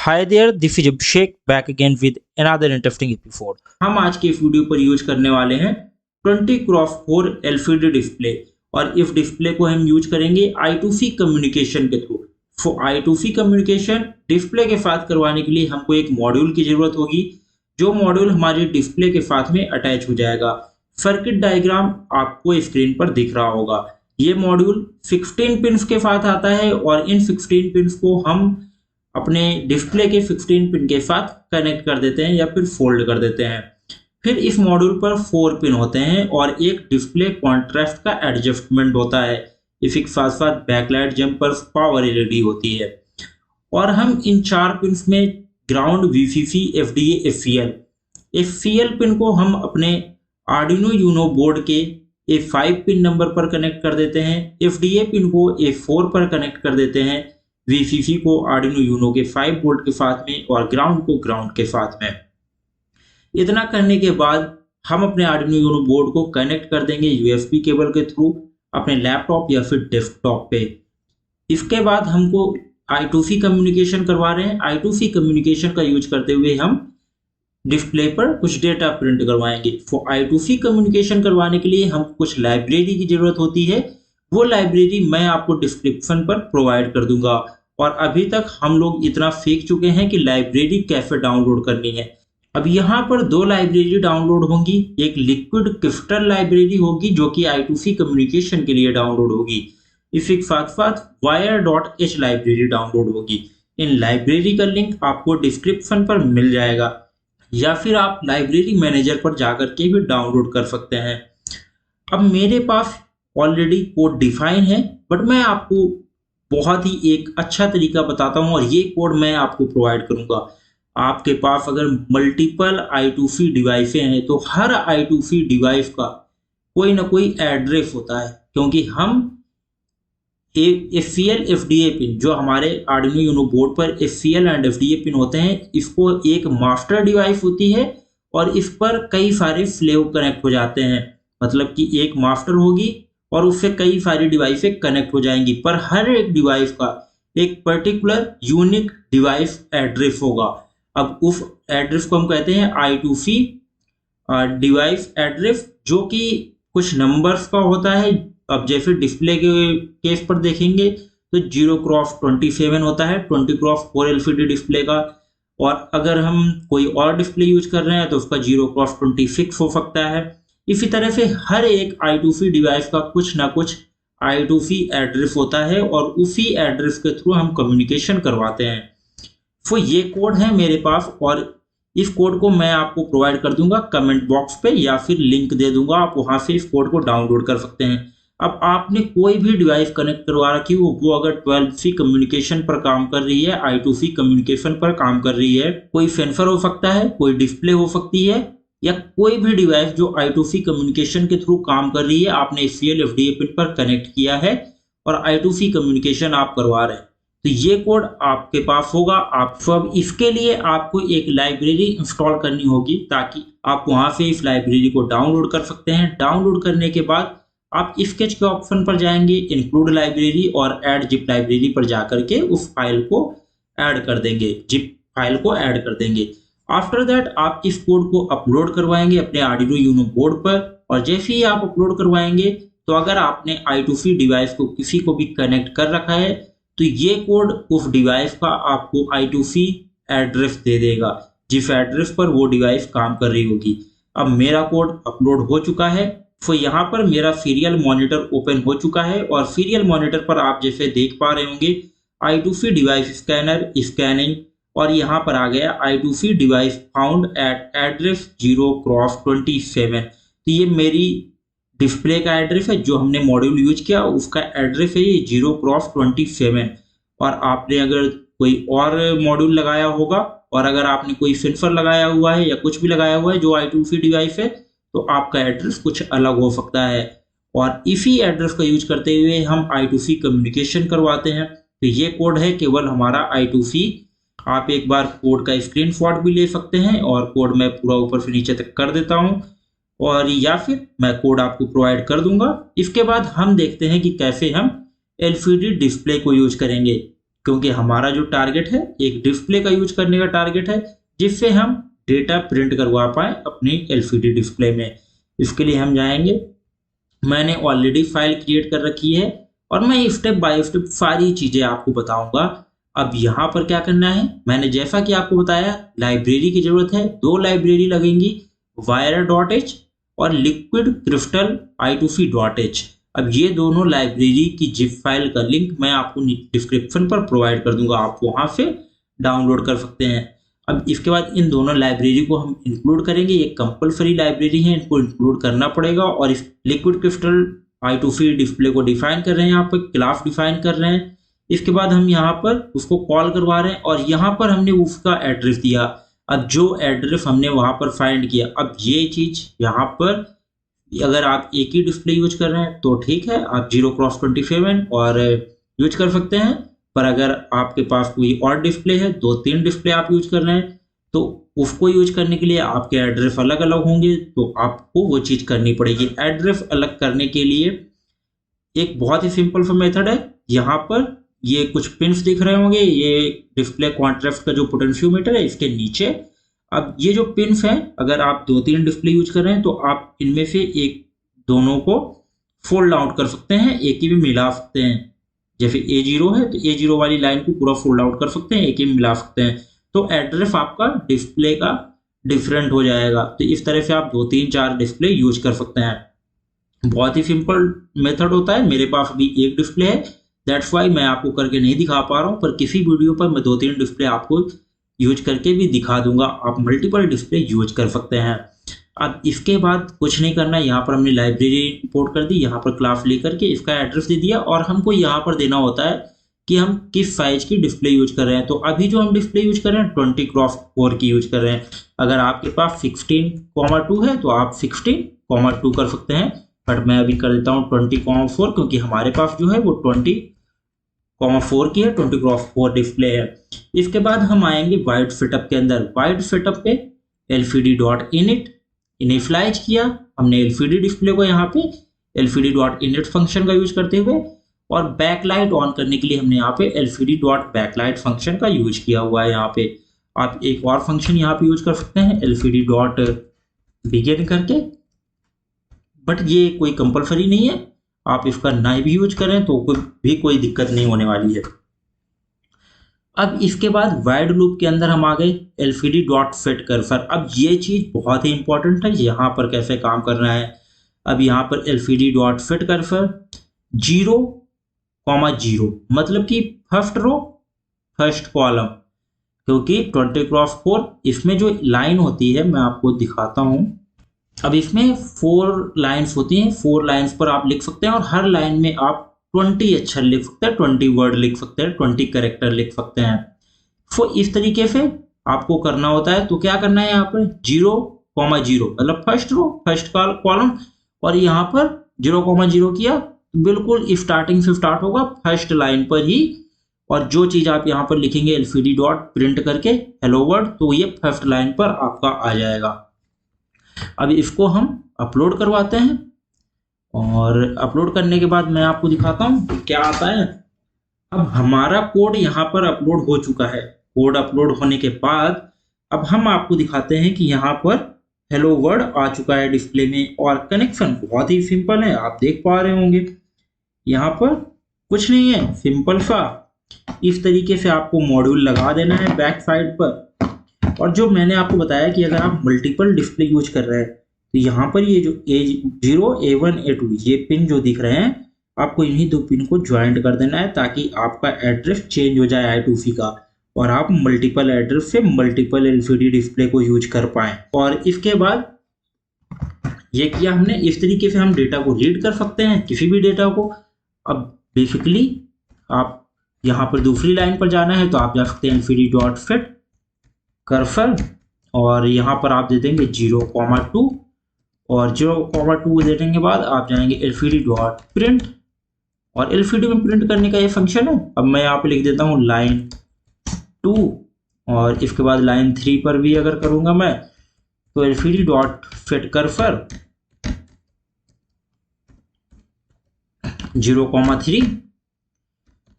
Hi there, this is Abhishek back again with another interesting episode. हम आज के इस वीडियो पर यूज करने वाले हैं 20x4 LCD डिस्प्ले और इस डिस्प्ले को हम यूज करेंगे I2C कम्युनिकेशन के थ्रू। I2C कम्युनिकेशन डिस्प्ले के साथ करवाने के लिए हमको एक मॉड्यूल की जरूरत होगी, जो मॉड्यूल हमारे डिस्प्ले के साथ में अटैच हो जाएगा। सर्किट डायग्राम आपको स्क्रीन पर दिख रहा होगा। ये मॉड्यूल 16 पिन्स के साथ आता है और इन 16 पिन्स को हम अपने डिस्प्ले के 16 पिन के साथ कनेक्ट कर देते हैं या फिर फोल्ड कर देते हैं। फिर इस मॉड्यूल पर 4 पिन होते हैं और एक डिस्प्ले कॉन्ट्रास्ट का एडजस्टमेंट होता है। इसी के साथ साथ बैकलाइट जंपर पावर एलईडी होती है और हम इन 4 पिन्स में ground VCC FDA FCL pin को हम अपने आर्डिनो यूनो बोर्ड के A5 पिन नंबर पर कनेक्ट कर देते हैं। एफडीए पिन को A4 पर कनेक्ट कर देते हैं, वीसीसी को आर्डिनो यूनो के 5 वोल्ट के साथ में और ग्राउंड को ग्राउंड के साथ में। इतना करने के बाद हम अपने आर्डिनो यूनो बोर्ड को कनेक्ट कर देंगे यूएसबी केबल के थ्रू अपने लैपटॉप या फिर डेस्कटॉप पे। इसके बाद हमको I2C कम्युनिकेशन करवा रहे हैं। I2C कम्युनिकेशन का यूज करते हुए हम डिस्प्ले पर कुछ डेटा प्रिंट करवाएंगे। I2C कम्युनिकेशन करवाने के लिए हम कुछ लाइब्रेरी की जरूरत होती है। वो लाइब्रेरी मैं आपको डिस्क्रिप्शन पर प्रोवाइड कर दूंगा और अभी तक हम लोग इतना सीख चुके हैं कि लाइब्रेरी कैसे डाउनलोड करनी है। अब यहाँ पर 2 लाइब्रेरी डाउनलोड होंगी। एक लिक्विड क्रिस्टल लाइब्रेरी होगी जो कि I2C कम्युनिकेशन के लिए डाउनलोड होगी। इसी के साथ साथ wire.h लाइब्रेरी डाउनलोड होगी। इन लाइब्रेरी का लिंक आपको डिस्क्रिप्शन पर मिल जाएगा या फिर आप लाइब्रेरी मैनेजर पर जाकर के भी डाउनलोड कर सकते हैं। अब मेरे पास ऑलरेडी कोड डिफाइन है, बट मैं आपको बहुत ही एक अच्छा तरीका बताता हूं और ये कोड मैं आपको प्रोवाइड करूंगा। आपके पास अगर मल्टीपल I2C डिवाइसें हैं तो हर I2C डिवाइस का कोई ना कोई एड्रेस होता है, क्योंकि हम एफसीएल एफडीए पिन जो हमारे आर्डिनो यूनो बोर्ड पर एफसीएल एंड एफडीए पिन होते हैं, इसको एक मास्टर डिवाइस होती है और इस पर कई सारे स्लेव कनेक्ट हो जाते हैं। मतलब कि एक मास्टर होगी और उससे कई सारी डिवाइसें कनेक्ट हो जाएंगी, पर हर एक डिवाइस का एक पर्टिकुलर यूनिक डिवाइस एड्रेस होगा। अब उस एड्रेस को हम कहते हैं I2C डिवाइस एड्रेस, जो कि कुछ नंबर्स का होता है। अब जैसे डिस्प्ले के केस पर देखेंगे तो 0x27 होता है 20x4 LCD डिस्प्ले का, और अगर हम कोई और डिस्प्ले यूज कर रहे हैं तो उसका 0x26 हो सकता है। इसी तरह से हर एक I2C डिवाइस का कुछ ना कुछ I2C एड्रेस होता है और उसी एड्रेस के थ्रू हम कम्युनिकेशन करवाते हैं। तो ये कोड है मेरे पास और इस कोड को मैं आपको प्रोवाइड कर दूंगा कमेंट बॉक्स पे या फिर लिंक दे दूंगा, आप वहां से इस कोड को डाउनलोड कर सकते हैं। अब आपने कोई भी डिवाइस कनेक्ट करवा रखी हो, वो अगर 12C कम्युनिकेशन पर काम कर रही है, I2C कम्युनिकेशन पर काम कर रही है, कोई सेंसर हो सकता है, कोई डिस्प्ले हो सकती है, या कोई भी डिवाइस जो I2C कम्युनिकेशन के थ्रू काम कर रही है, आपने एफसीएल एफडीए पिन पर कनेक्ट किया है और I2C कम्युनिकेशन आप करवा रहे हैं, तो ये कोड आपके पास होगा। आप सब इसके लिए आपको एक लाइब्रेरी इंस्टॉल करनी होगी ताकि आप वहां से इस लाइब्रेरी को डाउनलोड कर सकते हैं। डाउनलोड करने के बाद आप स्केच के ऑप्शन पर जाएंगे, इंक्लूड लाइब्रेरी और ऐड जिप लाइब्रेरी पर जाकर के उस फाइल को ऐड कर देंगे, जिप फाइल को ऐड कर देंगे। आफ्टर दैट आप इस कोड को अपलोड करवाएंगे अपने आर्डिनो यूनो बोर्ड पर, और जैसे ही आप अपलोड करवाएंगे तो अगर आपने I2C डिवाइस को किसी को भी कनेक्ट कर रखा है तो ये कोड उस डिवाइस का आपको I2C एड्रेस दे देगा जिस एड्रेस पर वो डिवाइस काम कर रही होगी। अब मेरा कोड अपलोड हो चुका है, तो यहाँ पर मेरा सीरियल मॉनिटर ओपन हो चुका है और सीरियल मॉनिटर पर आप जैसे देख पा रहे होंगे I2C डिवाइस स्कैनर स्कैनिंग, और यहाँ पर आ गया I2C device found at address 0x27। तो ये मेरी डिस्प्ले का एड्रेस है, जो हमने मॉड्यूल यूज किया उसका एड्रेस है ये 0x27। और आपने अगर कोई और मॉड्यूल लगाया होगा और अगर आपने कोई सेंसर लगाया हुआ है या कुछ भी लगाया हुआ है जो I2C डिवाइस है, तो आपका एड्रेस कुछ अलग हो सकता है। और इसी एड्रेस का यूज करते हुए हम I2C कम्युनिकेशन करवाते हैं। तो ये कोड है केवल हमारा I2C। आप एक बार कोड का स्क्रीनशॉट भी ले सकते हैं और कोड मैं पूरा ऊपर से नीचे तक कर देता हूं, और या फिर मैं कोड आपको प्रोवाइड कर दूंगा। इसके बाद हम देखते हैं कि कैसे हम LCD डिस्प्ले को यूज करेंगे। क्योंकि हमारा जो टारगेट है एक डिस्प्ले का यूज करने का टारगेट है, जिससे हम डेटा प्रिंट करवा पाए अपनी एलसीडी डिस्प्ले में। इसके लिए हम जाएंगे, मैंने ऑलरेडी फाइल क्रिएट कर रखी है और मैं स्टेप बाय स्टेप सारी चीज़ें आपको बताऊंगा। अब यहाँ पर क्या करना है, मैंने जैसा कि आपको बताया लाइब्रेरी की ज़रूरत है, 2 लाइब्रेरी लगेंगी, wire.h और लिक्विड क्रिस्टल i2c.h। अब ये दोनों लाइब्रेरी की जिप फाइल का लिंक मैं आपको डिस्क्रिप्शन पर प्रोवाइड कर दूंगा, आप वहाँ से डाउनलोड कर सकते हैं। अब इसके बाद इन दोनों लाइब्रेरी को हम इंक्लूड करेंगे, ये कंपलसरी लाइब्रेरी है, इनको इंक्लूड करना पड़ेगा। और इस लिक्विड क्रिस्टल i2c डिस्प्ले को डिफाइन कर रहे हैं, यहाँ पर क्लास डिफाइन कर रहे हैं। इसके बाद हम यहाँ पर उसको कॉल करवा रहे हैं और यहाँ पर हमने उसका एड्रेस दिया। अब जो एड्रेस हमने वहाँ पर फाइंड किया, अब ये चीज़ यहाँ पर अगर आप एक ही डिस्प्ले यूज कर रहे हैं तो ठीक है, आप 0x27 और यूज कर सकते हैं। पर अगर आपके पास कोई और डिस्प्ले है, 2-3 डिस्प्ले आप यूज कर रहे हैं, तो उसको यूज करने के लिए आपके एड्रेस अलग अलग होंगे, तो आपको वो चीज़ करनी पड़ेगी। एड्रेस अलग करने के लिए एक बहुत ही सिंपल सा मेथड है, यहाँ पर ये कुछ पिन्स दिख रहे होंगे, ये डिस्प्ले कॉन्ट्रास्ट का जो पोटेंशियोमीटर है इसके नीचे। अब ये जो पिन्स हैं, अगर आप 2-3 डिस्प्ले यूज कर रहे हैं तो आप इनमें से एक दोनों को फोल्ड आउट कर सकते हैं, एक ही भी मिला सकते हैं। जैसे A0 है तो A0 वाली लाइन को पूरा फोल्ड आउट कर सकते हैं, एक ही मिला सकते हैं, तो एड्रेस आपका डिस्प्ले का डिफरेंट हो जाएगा। तो इस तरह से आप 2-3-4 डिस्प्ले यूज कर सकते हैं। बहुत ही सिंपल मेथड होता है, मेरे पास भी एक डिस्प्ले है, दैट्स वाई मैं आपको करके नहीं दिखा पा रहा हूँ, पर किसी वीडियो पर मैं 2-3 डिस्प्ले आपको यूज करके भी दिखा दूंगा, आप मल्टीपल डिस्प्ले यूज कर सकते हैं। अब इसके बाद कुछ नहीं करना है, यहाँ पर हमने लाइब्रेरी इंपोर्ट कर दी, यहाँ पर क्लास लेकर के इसका एड्रेस दे दिया और हमको यहाँ पर देना होता है कि हम किस साइज की डिस्प्ले यूज कर रहे हैं। तो अभी जो हम डिस्प्ले यूज कर रहे हैं 20x4 की यूज कर रहे हैं। अगर आपके पास 16:2 है तो आप 16:2 कर सकते हैं, बट मैं अभी कर देता हूँ 20:4 क्योंकि हमारे पास जो है वो 20:4 की है, 20x4 डिस्प्ले है। इसके बाद हम आएंगे वाइड सेटअप के अंदर। वाइड सेटअप पे lcd.init इनिशियलाइज किया हमने एलसीडी डिस्प्ले को, यहाँ पे lcd.init फंक्शन का यूज करते हुए, और बैकलाइट ऑन करने के लिए हमने यहाँ पे lcd.backlight फंक्शन का यूज किया हुआ है। यहाँ पे आप एक और फंक्शन यहाँ पे यूज कर सकते हैं lcd.begin करके, बट ये कोई कंपलसरी नहीं है, आप इसका ना भी यूज करें तो कोई दिक्कत नहीं होने वाली है। अब इसके बाद वाइड लूप के अंदर हम आ गए lcd.setCursor। अब ये चीज बहुत ही इंपॉर्टेंट है, यहाँ पर कैसे काम करना है। अब यहाँ पर lcd.setCursor 0,0 मतलब कि फर्स्ट रो फर्स्ट कॉलम, क्योंकि 20x4 इसमें जो लाइन होती है मैं आपको दिखाता हूँ। अब इसमें 4 लाइन्स होती हैं, 4 लाइन्स पर आप लिख सकते हैं और हर लाइन में आप 20 अक्षर लिख सकते हैं, 20 वर्ड लिख सकते हैं, 20 कैरेक्टर लिख सकते हैं। तो इस तरीके से आपको करना होता है। तो क्या करना है, यहाँ पर 0,0 मतलब फर्स्ट रो फर्स्ट कॉलम, और यहाँ पर 0,0 किया, बिल्कुल स्टार्टिंग से स्टार्ट होगा फर्स्ट लाइन पर ही, और जो चीज आप यहाँ पर लिखेंगे lcd.print करके हेलो वर्ल्ड, तो ये फर्स्ट लाइन पर आपका आ जाएगा। अब इसको हम अपलोड करवाते हैं और अपलोड करने के बाद मैं आपको दिखाता हूँ क्या आता है। अब हमारा कोड यहाँ पर अपलोड हो चुका है। कोड अपलोड होने के बाद अब हम आपको दिखाते हैं कि यहाँ पर हेलो वर्ल्ड आ चुका है डिस्प्ले में, और कनेक्शन बहुत ही सिंपल है, आप देख पा रहे होंगे। यहाँ पर कुछ नहीं है, सिंपल सा इस तरीके से आपको मॉड्यूल लगा देना है बैक साइड पर। और जो मैंने आपको बताया कि अगर आप मल्टीपल डिस्प्ले यूज कर रहे हैं तो यहाँ पर ये जो A0, A1, A2 ये पिन जो दिख रहे हैं, आपको इन्हीं 2 पिन को ज्वाइंट कर देना है ताकि आपका एड्रेस चेंज हो जाए I2C का, और आप मल्टीपल एड्रेस से मल्टीपल LCD डिस्प्ले को यूज कर पाए। और इसके बाद ये किया हमने, इस तरीके से हम डेटा को रीड कर सकते हैं, किसी भी डेटा को। अब बेसिकली आप यहाँ पर दूसरी लाइन पर जाना है तो आप जा सकते हैं lcd.setCursor, और यहाँ पर आप दे देंगे 0,2, और 0,2 देने के बाद आप जाएंगे lcd.print, और LCD में प्रिंट करने का ये फंक्शन है। अब मैं यहाँ पे लिख देता हूँ लाइन 2, और इसके बाद लाइन 3 पर भी अगर करूँगा मैं तो lcd.setCursor 0,3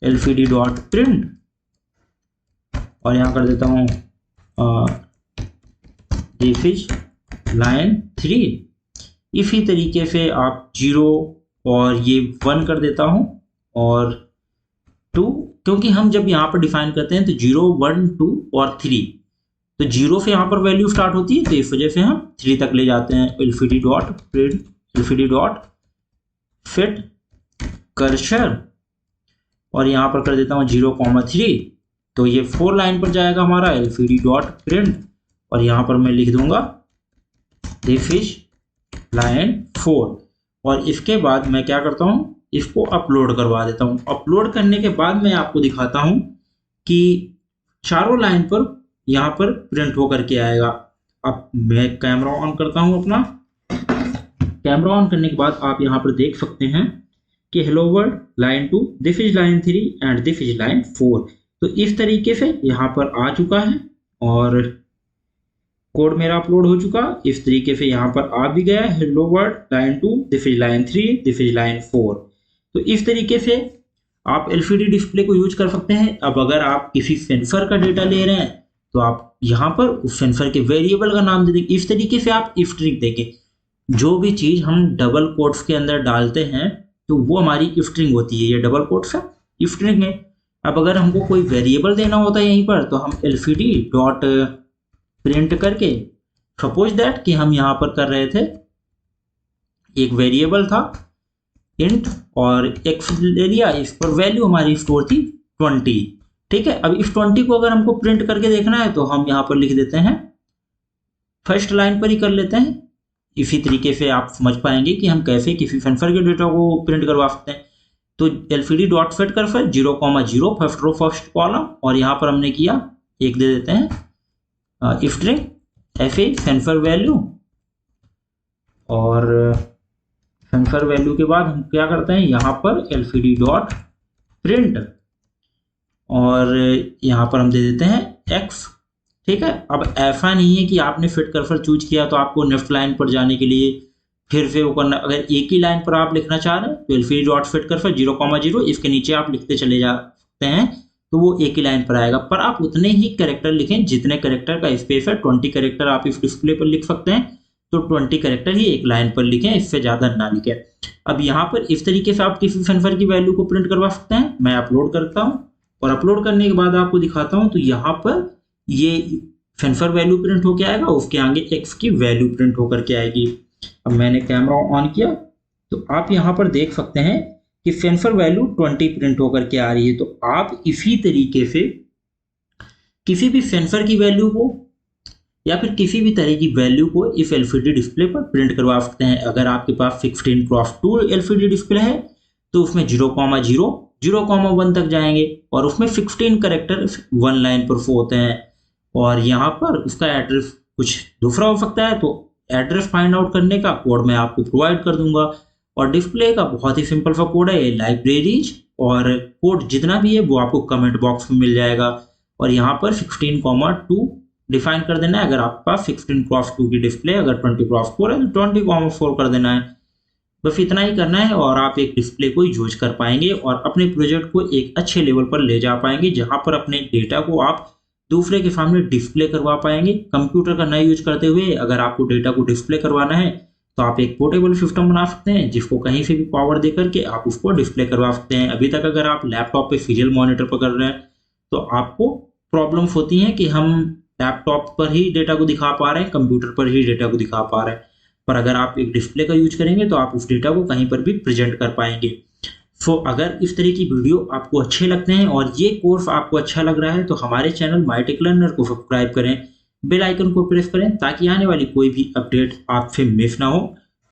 lcd.print और यहाँ कर देता हूँ दिस इज लाइन 3। इसी तरीके से आप 0 और ये 1 कर देता हूँ और 2, क्योंकि हम जब यहाँ पर डिफाइन करते हैं तो 0, 1, 2 और 3, तो 0 से यहाँ पर वैल्यू स्टार्ट होती है, तो इस वजह से हम 3 तक ले जाते हैं। LCD dot print LCD dot fit cursor और यहाँ पर कर देता हूँ 0,3, तो ये 4 लाइन पर जाएगा हमारा एलसीडी डॉट प्रिंट और यहाँ पर मैं लिख दूंगा दिस इज लाइन 4। और इसके बाद मैं क्या करता हूँ, इसको अपलोड करवा देता हूँ। अपलोड करने के बाद मैं आपको दिखाता हूँ कि चारों लाइन पर यहाँ पर प्रिंट होकर के आएगा। अब मैं कैमरा ऑन करता हूँ अपना। कैमरा ऑन करने के बाद आप यहाँ पर देख सकते हैं कि hello world line 2, this is line 3 and this is line 4। तो इस तरीके से यहाँ पर आ चुका है और कोड मेरा अपलोड हो चुका। इस तरीके से यहाँ पर आ भी गया hello world line 2, this is line 3, this is line 4। तो इस तरीके से आप एलसीडी डिस्प्ले को यूज कर सकते हैं। अब अगर आप किसी सेंसर का डेटा ले रहे हैं तो आप यहाँ पर उस सेंसर के वेरिएबल का नाम दे देंगे। इस तरीके से आप स्ट्रिंग देंगे। जो भी चीज हम डबल कोट्स के अंदर डालते हैं तो वो हमारी स्ट्रिंग होती है। ये डबल कोट्स है, स्ट्रिंग है। अब अगर हमको कोई वेरिएबल देना होता है यहीं पर तो हम एलसीडी डॉट प्रिंट करके, सपोज दैट कि हम यहाँ पर कर रहे थे, एक वेरिएबल था इंट और एक्स ले लिया, इस पर वैल्यू हमारी स्टोर थी 20। ठीक है, अब इस 20 को अगर हमको प्रिंट करके देखना है तो हम यहाँ पर लिख देते हैं, फर्स्ट लाइन पर ही कर लेते हैं। इसी तरीके से आप समझ पाएंगे कि हम कैसे किसी सेंसर के डेटा को प्रिंट करवा सकते हैं। तो एलसीडी डॉट सेट कर फिर 0,0 फर्स्ट रो फर्स्ट कॉलम और यहाँ पर हमने किया एक दे देते हैं स्ट्रिंग ऐसे सेंसर वैल्यू और सेंसर वैल्यू के बाद हम क्या करते हैं यहाँ पर एलसीडी डॉट प्रिंट और यहाँ पर हम दे देते हैं एक्स। ठीक है, अब ऐसा नहीं है कि आपने फिट कर्सर चूज किया तो आपको नेक्स्ट लाइन पर जाने के लिए फिर से वो करना। अगर एक ही लाइन पर आप लिखना चाह रहे हैं तो एलसीडी डॉट फिट कर्सर 0,0 इसके नीचे आप लिखते चले जा सकते हैं तो वो एक ही लाइन पर आएगा। पर आप उतने ही कैरेक्टर लिखें जितने कैरेक्टर का स्पेस है। 20 कैरेक्टर आप इस डिस्प्ले पर लिख सकते हैं तो 20 कैरेक्टर ही एक लाइन पर लिखें, इससे ज्यादा ना लिखें। अब यहाँ पर इस तरीके से आप किसी सेंसर की वैल्यू को प्रिंट करवा सकते हैं। मैं अपलोड करता हूँ और अपलोड करने के बाद आपको दिखाता हूँ। तो यहाँ पर ये सेंसर वैल्यू प्रिंट होकर आएगा, उसके आगे एक्स की वैल्यू प्रिंट होकर के आएगी। अब मैंने कैमरा ऑन किया तो आप यहाँ पर देख सकते हैं कि सेंसर वैल्यू 20 प्रिंट होकर के आ रही है। तो आप इसी तरीके से किसी भी सेंसर की वैल्यू को या फिर किसी भी तरह की वैल्यू को इस एलसीडी डिस्प्ले पर प्रिंट करवा सकते हैं। अगर आपके पास 16x2 एलसीडी डिस्प्ले है तो उसमें 0,0 0,1 तक जाएंगे और उसमें 16 कैरेक्टर 1 लाइन पर होते हैं और यहाँ पर उसका एड्रेस कुछ दूसरा हो सकता है। तो एड्रेस फाइंड आउट करने का कोड मैं आपको प्रोवाइड कर दूंगा और डिस्प्ले का बहुत ही सिंपल सा कोड है, लाइब्रेरीज और कोड जितना भी है वो आपको कमेंट बॉक्स में मिल जाएगा। और यहाँ पर 16,2 डिफाइन कर देना है। अगर आपके पास 16x2 की डिस्प्ले, अगर 20x4 है तो 20,4 कर देना है। बस इतना ही करना है और आप एक डिस्प्ले को यूज कर पाएंगे और अपने प्रोजेक्ट को एक अच्छे लेवल पर ले जा पाएंगे जहां पर अपने डेटा को आप दूसरे के सामने डिस्प्ले करवा पाएंगे। कंप्यूटर का न यूज करते हुए अगर आपको डेटा को डिस्प्ले करवाना है तो आप एक पोर्टेबल सिस्टम बना सकते हैं जिसको कहीं से भी पावर दे करके आप उसको डिस्प्ले करवा सकते हैं। अभी तक अगर आप लैपटॉप पे सीरियल मॉनिटर पर कर रहे हैं तो आपको प्रॉब्लम्स होती हैं कि हम लैपटॉप पर ही डेटा को दिखा पा रहे हैं, कंप्यूटर पर ही डेटा को दिखा पा रहे हैं। पर अगर आप एक डिस्प्ले का यूज करेंगे तो आप उस डेटा को कहीं पर भी प्रेजेंट कर पाएंगे। सो अगर इस तरह की वीडियो आपको अच्छे लगते हैं और ये कोर्स आपको अच्छा लग रहा है तो हमारे चैनल माईटेक लर्नर को सब्सक्राइब करें, बेल आइकन को प्रेस करें ताकि आने वाली कोई भी अपडेट आपसे मिस ना हो।